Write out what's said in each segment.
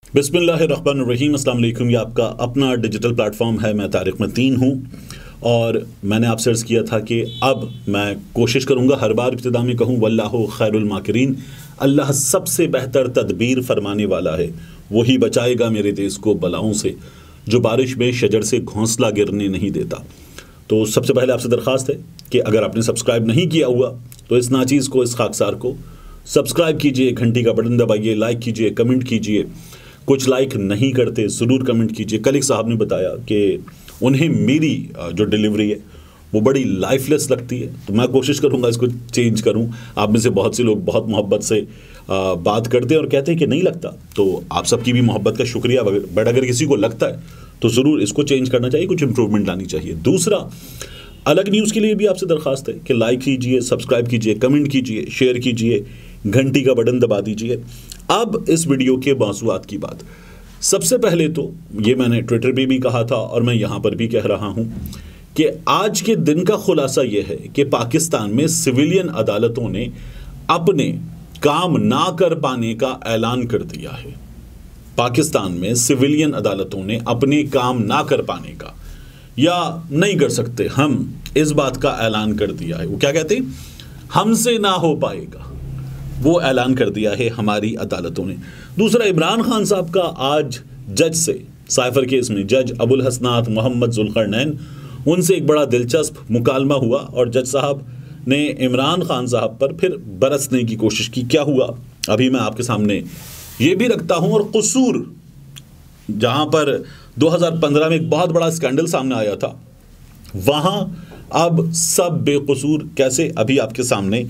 बिस्मिल्लाहिर्रहमानिर्रहीम। अस्सलाम वालेकुम। ये आपका अपना डिजिटल प्लेटफॉर्म है। मैं तारिक मतीन हूँ और मैंने आपसे अर्ज़ किया था कि अब मैं कोशिश करूँगा हर बार इब्तिदा में कहूँ वल्लाहु खैरुल माकिरीन, अल्लाह सबसे बेहतर तदबीर फरमाने वाला है, वही बचाएगा मेरे देश को बलाओं से, जो बारिश में शजर से घोंसला गिरने नहीं देता। तो सबसे पहले आपसे दरख्वास्त है कि अगर आपने सब्सक्राइब नहीं किया हुआ तो इस नाचीज़ को, इस खाकसार को सब्सक्राइब कीजिए, घंटी का बटन दबाइए, लाइक कीजिए, कमेंट कीजिए। कुछ लाइक नहीं करते ज़रूर कमेंट कीजिए। कल एक साहब ने बताया कि उन्हें मेरी जो डिलीवरी है वो बड़ी लाइफलेस लगती है, तो मैं कोशिश करूँगा इसको चेंज करूँ। आप में से बहुत से लोग बहुत मोहब्बत से बात करते हैं और कहते हैं कि नहीं लगता, तो आप सबकी भी मोहब्बत का शुक्रिया। बट अगर किसी को लगता है तो ज़रूर इसको चेंज करना चाहिए, कुछ इंप्रूवमेंट लानी चाहिए। दूसरा, अलग न्यूज़ के लिए भी आपसे दरख्वास्त है कि लाइक कीजिए, सब्सक्राइब कीजिए, कमेंट कीजिए, शेयर कीजिए, घंटी का बटन दबा दीजिए। अब इस वीडियो के मौज़ूआत की बात। सबसे पहले तो ये मैंने ट्विटर पे भी कहा था और मैं यहाँ पर भी कह रहा हूँ कि आज के दिन का खुलासा ये है कि पाकिस्तान में सिविलियन अदालतों ने अपने काम ना कर पाने का ऐलान कर दिया है। पाकिस्तान में सिविलियन अदालतों ने अपने काम ना कर पाने का, या नहीं कर सकते हम, इस बात का ऐलान कर दिया है। वो क्या कहते हैं, हमसे ना हो पाएगा, वो ऐलान कर दिया है हमारी अदालतों ने। दूसरा, इमरान खान साहब का आज जज से साइफर केस में जज अबुल हसनात मोहम्मद जुल्करनैन, उनसे एक बड़ा दिलचस्प मुकालमा हुआ और जज साहब ने इमरान खान साहब पर फिर बरसने की कोशिश की। क्या हुआ अभी मैं आपके सामने ये भी रखता हूं। और कसूर, जहां पर 2015 में एक बहुत बड़ा स्कैंडल सामने आया था, वहां अब सब बेकसूर कैसे, अभी आपके सामने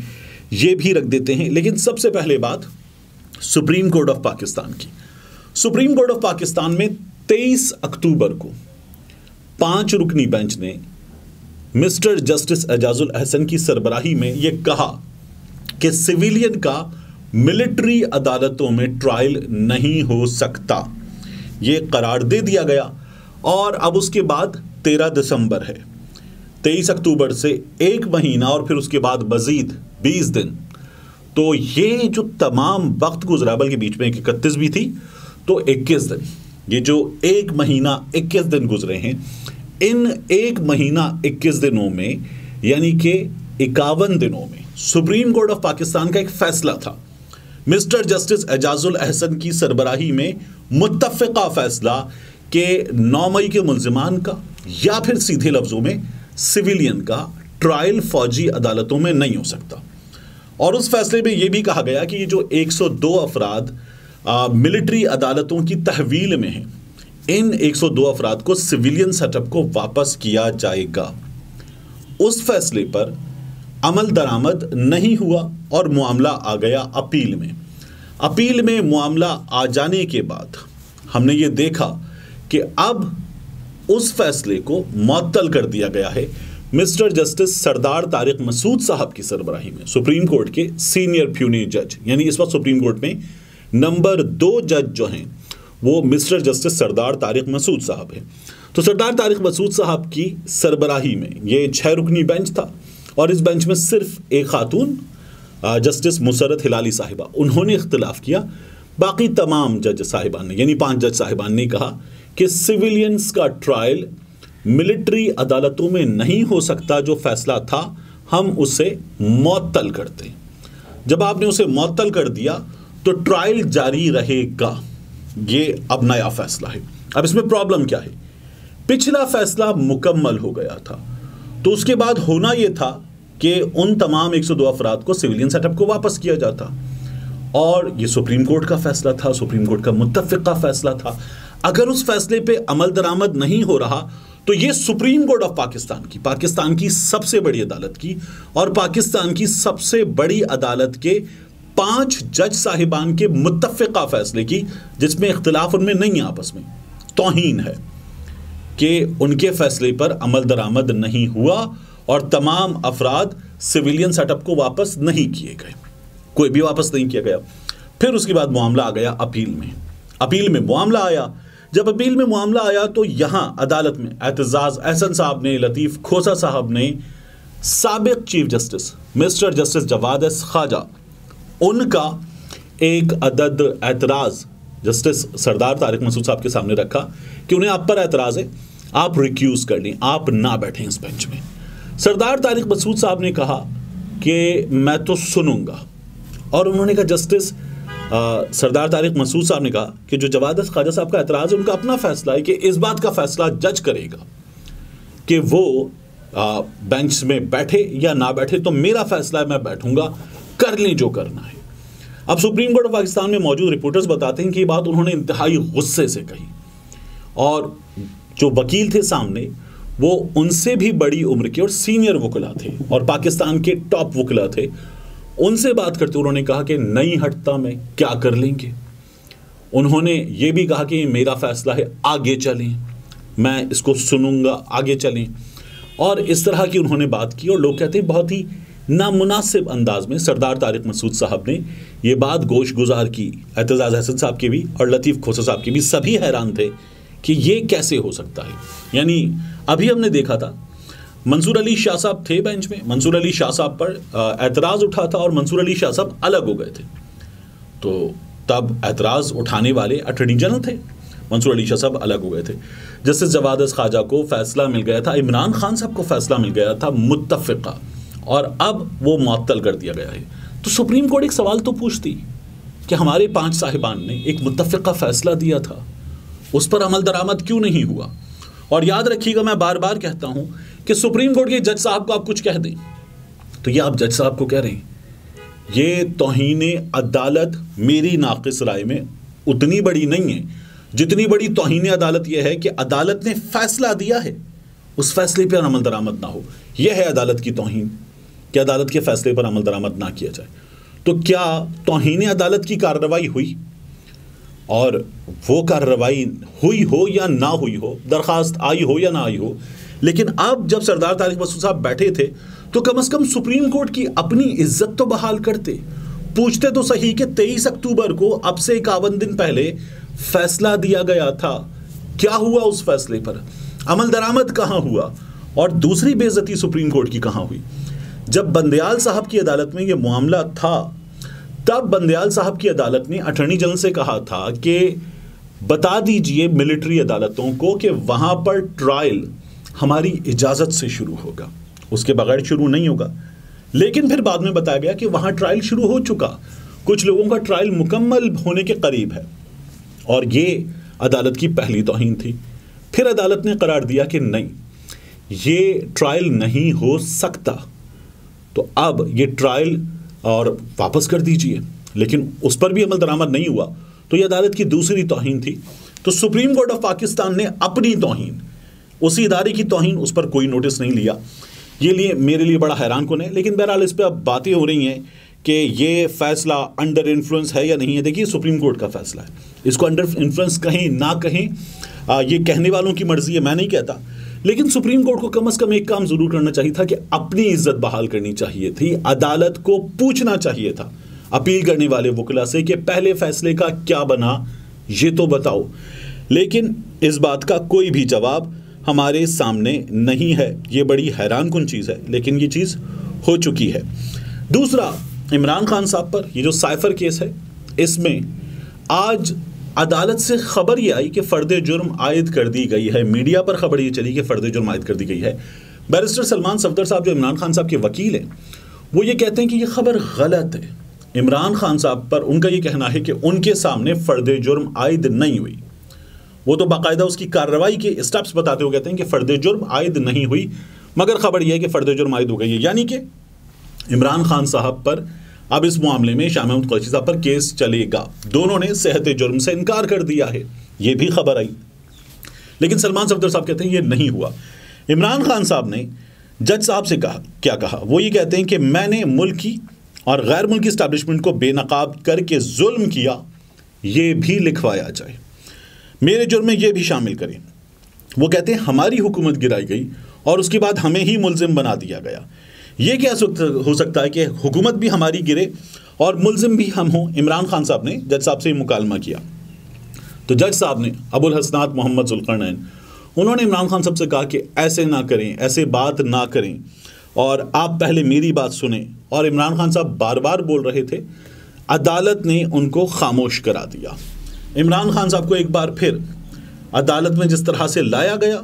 ये भी रख देते हैं। लेकिन सबसे पहले बात सुप्रीम कोर्ट ऑफ पाकिस्तान की। सुप्रीम कोर्ट ऑफ पाकिस्तान में 23 अक्टूबर को 5 रुकनी बेंच ने मिस्टर जस्टिस एजाजुल अहसन की सरबराही में यह कहा कि सिविलियन का मिलिट्री अदालतों में ट्रायल नहीं हो सकता। यह करार दे दिया गया और अब उसके बाद 13 दिसंबर है। 23 अक्टूबर से एक महीना और फिर उसके बाद मजीद 20 दिन, तो ये जो तमाम वक्त गुजरा, बल्कि बीच में 31 भी थी, तो 21 दिन, ये जो एक महीना 21 दिन गुजरे हैं, इन एक महीना 21 दिनों में यानी कि 51 दिनों में सुप्रीम कोर्ट ऑफ पाकिस्तान का एक फैसला था। मिस्टर जस्टिस एजाजुल अहसन की सरबराही में मुत्तफ़िक़ा फैसला कि 9 मई के मुल्ज़िमान का या फिर सीधे लफ्ज़ों में सिविलियन का ट्रायल फौजी अदालतों में नहीं हो सकता। और उस फैसले में यह भी कहा गया कि ये जो 102 अफराद मिलिट्री अदालतों की तहवील में हैं, इन 102 अफराद को सिविलियन सेटअप को वापस किया जाएगा। उस फैसले पर अमल दरामद नहीं हुआ और मामला आ गया अपील में। अपील में मामला आ जाने के बाद हमने ये देखा कि अब उस फैसले को मुअत्तल कर दिया गया है मिस्टर जस्टिस सरदार तारिक मसूद साहब की सरबराही में, सुप्रीम कोर्ट के सीनियर प्यूनी जज। यानी इस वक्त सुप्रीम कोर्ट में नंबर 2 जज जो हैं वो मिस्टर जस्टिस सरदार तारिक मसूद साहब हैं। तो सरदार तारिक मसूद साहब की सरबराही में ये 6 रुकनी बेंच था और इस बेंच में सिर्फ एक खातून जस्टिस मुसरत हिलाली साहिबा, उन्होंने इख्तिलाफ किया। बाकी तमाम जज साहिबान ने, यानी 5 जज साहिबान ने कहा कि सिविलियंस का ट्रायल मिलिट्री अदालतों में नहीं हो सकता। जो फैसला था हम उसे मुअत्तल करते। जब आपने उसे मुअत्तल कर दिया तो ट्रायल जारी रहेगा। ये अब नया फैसला है। अब इसमें प्रॉब्लम क्या है, पिछला फैसला मुकम्मल हो गया था, तो उसके बाद होना यह था कि उन तमाम 102 अफराद को सिविलियन सेटअप को वापस किया जाता, और ये सुप्रीम कोर्ट का फैसला था, सुप्रीम कोर्ट का मुत्तफ़िक़ा फैसला था। अगर उस फैसले पे अमल दरामद नहीं हो रहा तो ये सुप्रीम कोर्ट ऑफ पाकिस्तान की, पाकिस्तान की सबसे बड़ी अदालत की और पाकिस्तान की सबसे बड़ी अदालत के 5 जज साहिबान के मुत्तफ़िक़ा फैसले की, जिसमें इख्तिलाफ उनमें नहीं है, आपस में तौहीन है कि उनके फैसले पर अमल दरामद नहीं हुआ और तमाम अफराद सिविलियन सेटअप को वापस नहीं किए गए, कोई भी वापस नहीं किया गया। फिर उसके बाद मामला आ गया अपील में। अपील में मामला आया, जब अपील में मामला आया तो यहां अदालत में एतजाज अहसन साहब ने, लतीफ़ खोसा साहब ने, साबिक chief justice mister justice Jawad S Khawaja, उनका एक अदद एतराज़ जस्टिस सरदार तारिक मसूद साहब के सामने रखा कि उन्हें आप पर एतराज़ है, आप रिक्यूज़ कर लें, आप ना बैठें इस बेंच में। सरदार तारिक मसूद साहब ने कहा कि मैं तो सुनूंगा, और उन्होंने कहा जस्टिस सरदार तारिक मसूद साहब ने कहा कि जो जवाद ख्वाजा साहब का एतराज़ है उनका अपना फैसला है, कि इस बात का फैसला जज करेगा कि वो बेंच में बैठे या ना बैठे, तो मेरा फैसला है, मैं बैठूंगा, कर लें जो करना है। अब सुप्रीम कोर्ट ऑफ पाकिस्तान में मौजूद रिपोर्टर्स बताते हैं कि ये बात उन्होंने इंतहाई गुस्से से कही, और जो वकील थे सामने वो उनसे भी बड़ी उम्र के और सीनियर वकला थे और पाकिस्तान के टॉप वकला थे। उनसे बात करते उन्होंने कहा कि नहीं हटता मैं, क्या कर लेंगे। उन्होंने ये भी कहा कि मेरा फैसला है, आगे चलें, मैं इसको सुनूंगा, आगे चलें, और इस तरह की उन्होंने बात की। और लोग कहते हैं बहुत ही नामुनासिब अंदाज में सरदार तारिक मसूद साहब ने ये बात गोश गुजार की। एतजाज़ हसन साहब के भी और लतीफ़ खोसा साहब के भी सभी हैरान थे कि ये कैसे हो सकता है। यानी अभी हमने देखा था मंसूर अली शाह साहब थे बेंच में, मंसूर अली शाह साहब पर एतराज़ उठा था और मंसूर अली शाह साहब अलग हो गए थे। तो तब एतराज़ उठाने वाले अटॉर्नी जनरल थे, मंसूर अली शाह साहब अलग हो गए थे। जस्टिस जवाद ख्वाजा को फैसला मिल गया था, इमरान खान साहब को फैसला मिल गया था मुत्तफ़िक़ा, और अब वो मुअत्तल कर दिया गया है। तो सुप्रीम कोर्ट एक सवाल तो पूछती कि हमारे 5 साहिबान ने एक मुत्तफ़िक़ा फ़ैसला दिया था, उस पर अमल दरामद क्यों नहीं हुआ। और याद रखिएगा, मैं बार बार कहता हूँ कि सुप्रीम कोर्ट के जज साहब को आप कुछ कह दें तो ये आप जज साहब को कह रहे हैं, ये तौहीने अदालत मेरी नाक़िस राय में उतनी बड़ी नहीं है जितनी बड़ी तौहीने अदालत यह है कि अदालत ने फ़ैसला दिया है, उस फैसले पर अमल दरामद ना हो। यह है अदालत की तौहीन कि अदालत के फैसले पर अमल दरामद ना किया जाए। तो क्या तौहीने अदालत की कार्रवाई हुई, और वो कार्रवाई हुई हो या ना हुई हो, दरख्वास्त आई हो या ना आई हो, लेकिन अब जब सरदार तारिक मसूद साहब बैठे थे तो कम से कम सुप्रीम कोर्ट की अपनी इज्जत तो बहाल करते, पूछते तो सही कि 23 अक्टूबर को अब से 51 दिन पहले फैसला दिया गया था, क्या हुआ उस फैसले पर, अमल दरामद कहाँ हुआ। और दूसरी बेइज्जती सुप्रीम कोर्ट की कहाँ हुई, जब बंदयाल साहब की अदालत में ये मामला था तब बंदयाल साहब की अदालत ने अटॉर्नी जनरल से कहा था कि बता दीजिए मिलिट्री अदालतों को कि वहाँ पर ट्रायल हमारी इजाज़त से शुरू होगा, उसके बगैर शुरू नहीं होगा। लेकिन फिर बाद में बताया गया कि वहाँ ट्रायल शुरू हो चुका, कुछ लोगों का ट्रायल मुकम्मल होने के करीब है, और ये अदालत की पहली तौहीन थी। फिर अदालत ने करार दिया कि नहीं, ये ट्रायल नहीं हो सकता, तो अब ये ट्रायल और वापस कर दीजिए, लेकिन उस पर भी अमल दरामद नहीं हुआ। तो ये अदालत की दूसरी तौहीन थी। तो सुप्रीम कोर्ट ऑफ पाकिस्तान ने अपनी तौहीन, उसी इदारे की तौहीन, उस पर कोई नोटिस नहीं लिया। ये लिए मेरे लिए बड़ा हैरान कुन है। लेकिन बहरहाल इस पर अब बातें हो रही हैं कि ये फैसला अंडर इन्फ्लुएंस है या नहीं है। देखिए, सुप्रीम कोर्ट का फैसला है, इसको अंडर इन्फ्लुएंस कहें ना कहें, ये कहने वालों की मर्जी है, मैं नहीं कहता। लेकिन सुप्रीम कोर्ट को कम से कम एक काम जरूर करना चाहिए था कि अपनी इज्जत बहाल करनी चाहिए थी। अदालत को पूछना चाहिए था अपील करने वाले वकला से कि पहले फैसले का क्या बना, ये तो बताओ। लेकिन इस बात का कोई भी जवाब हमारे सामने नहीं है। ये बड़ी हैरान कुन चीज़ है, लेकिन ये चीज़ हो चुकी है। दूसरा, इमरान खान साहब पर ये जो साइफर केस है, इसमें आज अदालत से खबर ये आई कि फ़र्द जुर्म आयद कर दी गई है। मीडिया पर खबर ये चली कि फ़र्द जुर्म आयद कर दी गई है। बैरिस्टर सलमान सफदर साहब जो इमरान खान साहब के वकील हैं, वो ये कहते हैं कि ये खबर गलत है। इमरान खान साहब पर उनका ये कहना है कि उनके सामने फ़र्द जुर्म आयद नहीं हुई। वो तो बाकायदा उसकी कार्रवाई के स्टेप्स बताते हुए कहते हैं कि फ़र्द जुर्म आयद नहीं हुई, मगर खबर यह है कि फ़र्द जुर्म आयद हो गई है। यानी कि इमरान खान साहब पर अब इस मामले में शाह महमूद कुरैशी साहब पर केस चलेगा। दोनों ने सेहत जुर्म से इनकार कर दिया है, ये भी खबर आई। लेकिन सलमान सफदर साहब कहते हैं ये नहीं हुआ। इमरान खान साहब ने जज साहब से कहा, क्या कहा, वो ये कहते हैं कि मैंने मुल्की और गैर मुल्की इस्टेब्लिशमेंट को बेनकाब करके जुल्म किया, ये भी लिखवाया जाए, मेरे जुर्म में ये भी शामिल करें। वो कहते हैं हमारी हुकूमत गिराई गई और उसके बाद हमें ही मुल्जिम बना दिया गया। ये क्या हो सकता है कि हुकूमत भी हमारी गिरे और मुल्जिम भी हम हों। इमरान खान साहब ने जज साहब से मुकालमा किया, तो जज साहब ने अबुल हसनात मोहम्मद ज़ुल्क़रनैन, उन्होंने इमरान खान साहब से कहा कि ऐसे ना करें, ऐसे बात ना करें, और आप पहले मेरी बात सुने। और इमरान खान साहब बार बार बोल रहे थे, अदालत ने उनको खामोश करा दिया। عمران خان صاحب کو ایک بار پھر عدالت میں جس طرح سے لایا گیا،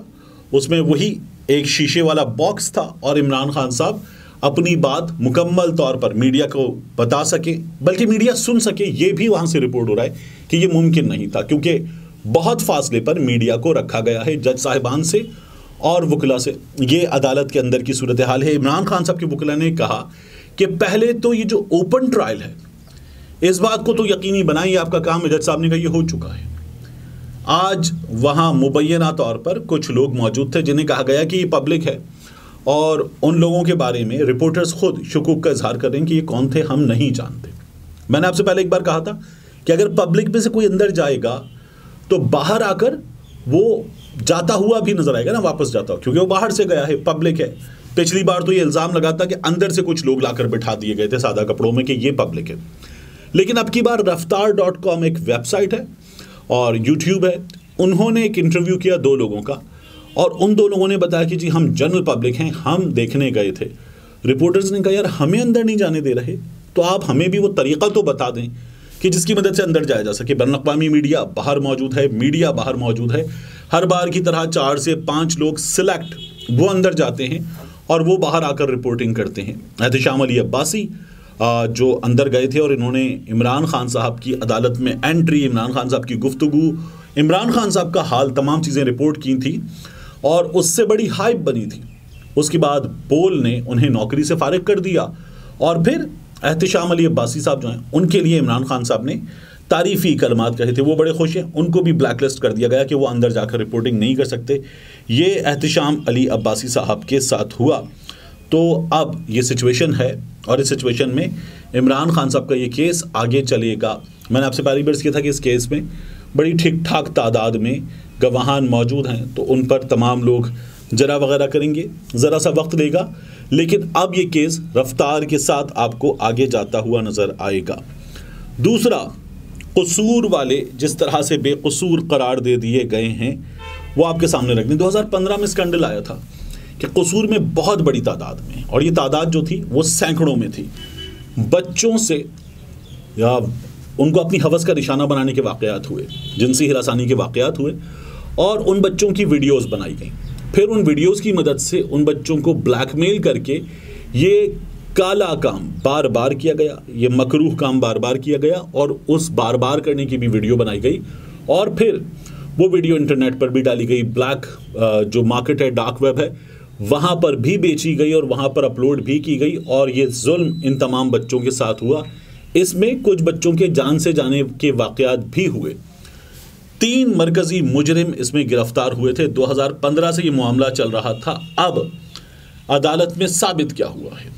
اس میں وہی ایک شیشے والا باکس تھا، اور عمران خان صاحب اپنی بات مکمل طور پر میڈیا کو بتا سکے، بلکہ میڈیا سن سکے، یہ بھی وہاں سے رپورٹ ہو رہا ہے کہ یہ ممکن نہیں تھا، کیونکہ بہت فاصلے پر میڈیا کو رکھا گیا ہے جج صاحبان سے اور وکلا سے۔ یہ عدالت کے اندر کی صورتحال ہے۔ عمران خان صاحب کے وکلا نے کہا کہ پہلے تو یہ جو اوپن ٹرائل ہے، اس بات کو تو یقینی بنائیے، آپ کا کام ہے۔ جج صاحب نے کہا یہ ہو چکا ہے۔ آج وہاں مبینہ طور پر کچھ لوگ موجود تھے جنہیں کہا گیا کہ یہ پبلک ہے، اور ان لوگوں کے بارے میں رپورٹرز خود شکوک کا اظہار کر رہے ہیں کہ یہ کون تھے، ہم نہیں جانتے۔ میں نے آپ سے پہلے ایک بار کہا تھا کہ اگر پبلک میں سے کوئی اندر جائے گا تو باہر آ کر وہ جاتا ہوا بھی نظر آئے گا نا، واپس جاتا ہوا، کیونکہ وہ باہر سے گیا ہے، پبلک ہے۔ پچھلی بار تو یہ الزام لگا تھا کہ اندر سے کچھ لوگ لا کر بٹھا دیے گئے تھے سادہ کپڑوں میں کہ یہ پبلک ہے، لیکن اب کی بار رفتار.com ایک ویب سائٹ ہے اور یوٹیوب ہے، انہوں نے ایک انٹرویو کیا 2 لوگوں کا، اور ان 2 لوگوں نے بتایا کہ جی ہم جنرل پبلک ہیں، ہم دیکھنے گئے تھے۔ رپورٹرز نے کہا یار ہمیں اندر نہیں جانے دے رہے، تو آپ ہمیں بھی وہ طریقہ تو بتا دیں کہ جس کی مدد سے اندر جایا جا سکے۔ بین الاقوامی میڈیا باہر موجود ہے، میڈیا باہر موجود ہے، ہر بار کی طرح 4 سے 5 لوگ سلیکٹ وہ اندر جاتے ہیں اور وہ باہر آ کر رپورٹنگ کرتے ہیں۔ احتشام علی عباسی جو اندر گئے تھے اور انہوں نے عمران خان صاحب کی عدالت میں انٹری، عمران خان صاحب کی گفتگو، عمران خان صاحب کا حال، تمام چیزیں رپورٹ کی تھیں، اور اس سے بڑی ہائپ بنی تھی۔ اس کے بعد پول نے انہیں نوکری سے فارغ کر دیا، اور پھر احتشام علی عباسی صاحب جو ہیں ان کے لیے عمران خان صاحب نے تعریفی کلمات کہے تھے، وہ بڑے خوش ہیں، ان کو بھی بلیک لسٹ کر دیا گیا کہ وہ اندر جا کر رپورٹنگ نہیں کر سکتے۔ یہ احتشام علی عباسی صاحب کے ساتھ ہوا۔ تو اب یہ سچویشن ہے، اور اس سچویشن میں عمران خان صاحب کا یہ کیس آگے چلے گا۔ میں نے آپ سے پہلی بار کیا تھا کہ اس کیس میں بڑی ٹھیک ٹھاک تعداد میں گواہان موجود ہیں، تو ان پر تمام لوگ جرا وغیرہ کریں گے، ذرا سا وقت لے گا، لیکن اب یہ کیس رفتار کے ساتھ آپ کو آگے جاتا ہوا نظر آئے گا۔ دوسرا، قصور والے جس طرح سے بے قصور قرار دے دیے گئے ہیں وہ آپ کے سامنے رکھ دیں۔ 2015 میں اسکینڈل آیا تھا کہ قصور میں بہت بڑی تعداد میں، اور یہ تعداد جو تھی وہ سینکڑوں میں تھی، بچوں سے یا ان کو اپنی ہوس کا نشانہ بنانے کے واقعات ہوئے، جنسی ہراسانی کے واقعات ہوئے، اور ان بچوں کی ویڈیوز بنائی گئیں۔ پھر ان ویڈیوز کی مدد سے ان بچوں کو بلیک میل کر کے یہ کالا کام بار بار کیا گیا، یہ مکروہ کام بار بار کیا گیا، اور اس بار بار کرنے کی بھی ویڈیو بنائی گئی، اور پھر وہ ویڈیو انٹرنیٹ پر بھی ڈالی گئی، بلیک جو مارکیٹ ہے، ڈارک ویب ہے، وہاں پر بھی بیچی گئی اور وہاں پر اپلوڈ بھی کی گئی، اور یہ ظلم ان تمام بچوں کے ساتھ ہوا۔ اس میں کچھ بچوں کے جان سے جانے کے واقعات بھی ہوئے۔ 3 مرکزی مجرم اس میں گرفتار ہوئے تھے۔ 2015 سے یہ معاملہ چل رہا تھا۔ اب عدالت میں ثابت کیا ہوا ہے؟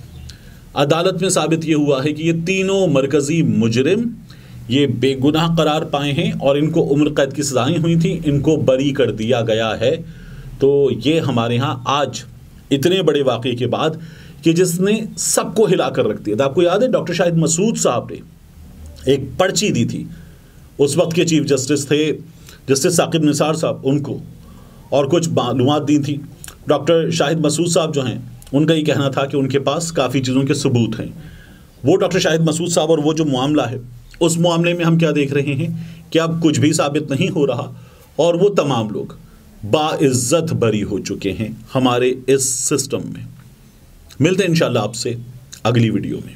عدالت میں ثابت یہ ہوا ہے کہ یہ تینوں مرکزی مجرم یہ بے گناہ قرار پائے ہیں، اور ان کو عمر قید کی سزائیں ہوئی تھیں، ان کو بری کر دیا گیا ہے۔ تو یہ ہمارے ہاں آج اتنے بڑے واقعے کے بعد کہ جس نے سب کو ہلا کر رکھ دیا تھا۔ آپ کو یاد ہے ڈاکٹر شاہد مسعود صاحب نے ایک پرچی دی تھی، اس وقت کے چیف جسٹس تھے جسٹس ثاقب نثار صاحب، ان کو اور کچھ معلومات دی تھی۔ ڈاکٹر شاہد مسعود صاحب جو ہیں ان کا یہ کہنا تھا کہ ان کے پاس کافی چیزوں کے ثبوت ہیں۔ وہ ڈاکٹر شاہد مسعود صاحب اور وہ جو معاملہ ہے، اس معاملے میں ہم کیا دیکھ رہے ہیں کہ اب کچھ بھی ثابت نہیں ہو رہا، اور وہ تمام لوگ باعزت بری ہو چکے ہیں ہمارے اس سسٹم میں۔ ملتے ہیں انشاءاللہ آپ سے اگلی ویڈیو میں۔